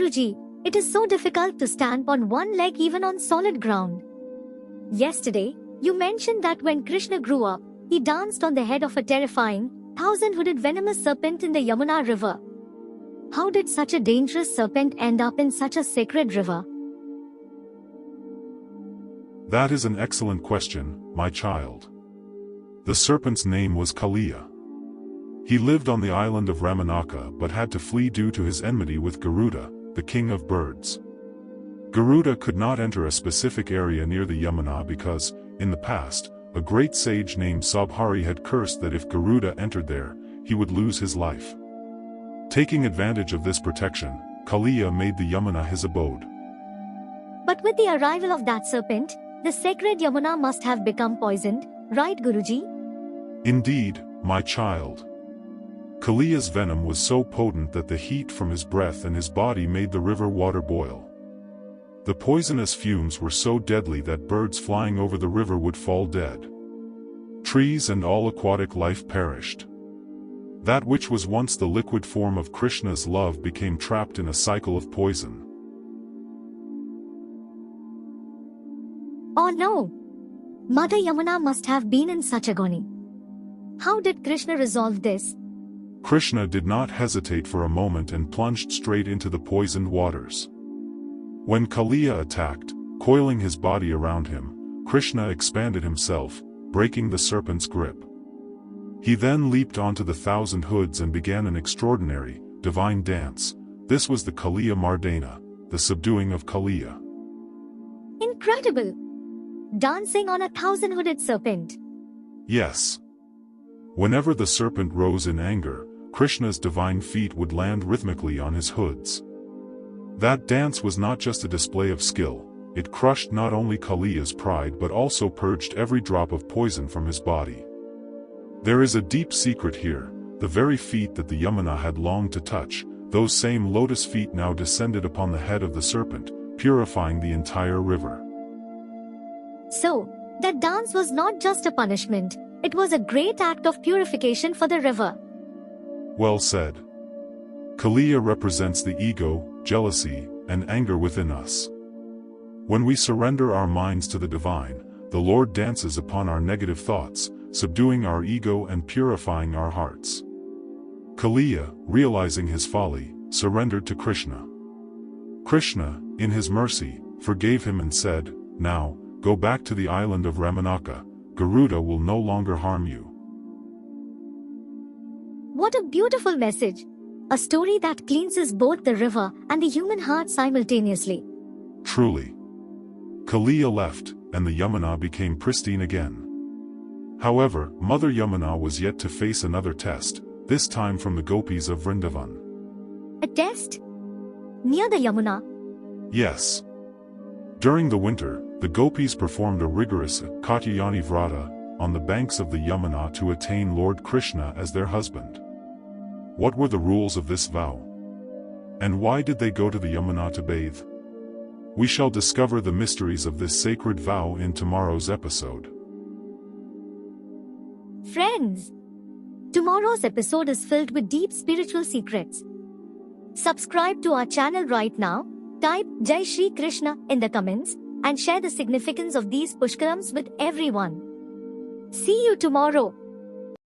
Guruji, it is so difficult to stand on one leg even on solid ground. Yesterday, you mentioned that when Krishna grew up, he danced on the head of a terrifying, thousand-hooded venomous serpent in the Yamuna River. How did such a dangerous serpent end up in such a sacred river? That is an excellent question, my child. The serpent's name was Kaliya. He lived on the island of Ramanaka but had to flee due to his enmity with Garuda, the king of birds. Garuda could not enter a specific area near the Yamuna because, in the past, a great sage named Sabhari had cursed that if Garuda entered there, he would lose his life. Taking advantage of this protection, Kaliya made the Yamuna his abode. But with the arrival of that serpent, the sacred Yamuna must have become poisoned, right Guruji? Indeed, my child. Kaliya's venom was so potent that the heat from his breath and his body made the river water boil. The poisonous fumes were so deadly that birds flying over the river would fall dead. Trees and all aquatic life perished. That which was once the liquid form of Krishna's love became trapped in a cycle of poison. Oh no! Mother Yamuna must have been in such agony. How did Krishna resolve this? Krishna did not hesitate for a moment and plunged straight into the poisoned waters. When Kaliya attacked, coiling his body around him, Krishna expanded himself, breaking the serpent's grip. He then leaped onto the thousand hoods and began an extraordinary, divine dance. This was the Kaliya Mardana, the subduing of Kaliya. Incredible! Dancing on a thousand-hooded serpent. Yes. Whenever the serpent rose in anger, Krishna's divine feet would land rhythmically on his hoods. That dance was not just a display of skill, it crushed not only Kaliya's pride but also purged every drop of poison from his body. There is a deep secret here. The very feet that the Yamuna had longed to touch, those same lotus feet now descended upon the head of the serpent, purifying the entire river. So, that dance was not just a punishment, it was a great act of purification for the river. Well said. Kaliya represents the ego, jealousy, and anger within us. When we surrender our minds to the divine, the Lord dances upon our negative thoughts, subduing our ego and purifying our hearts. Kaliya, realizing his folly, surrendered to Krishna. Krishna, in his mercy, forgave him and said, "Now, go back to the island of Ramanaka. Garuda will no longer harm you." What a beautiful message! A story that cleanses both the river and the human heart simultaneously. Truly. Kaliya left, and the Yamuna became pristine again. However, Mother Yamuna was yet to face another test, this time from the Gopis of Vrindavan. A test? Near the Yamuna? Yes. During the winter, the Gopis performed a rigorous Katyayani Vrata on the banks of the Yamuna to attain Lord Krishna as their husband. What were the rules of this vow? And why did they go to the Yamuna to bathe? We shall discover the mysteries of this sacred vow in tomorrow's episode. Friends, tomorrow's episode is filled with deep spiritual secrets. Subscribe to our channel right now, type Jai Shri Krishna in the comments, and share the significance of these Pushkarams with everyone. See you tomorrow.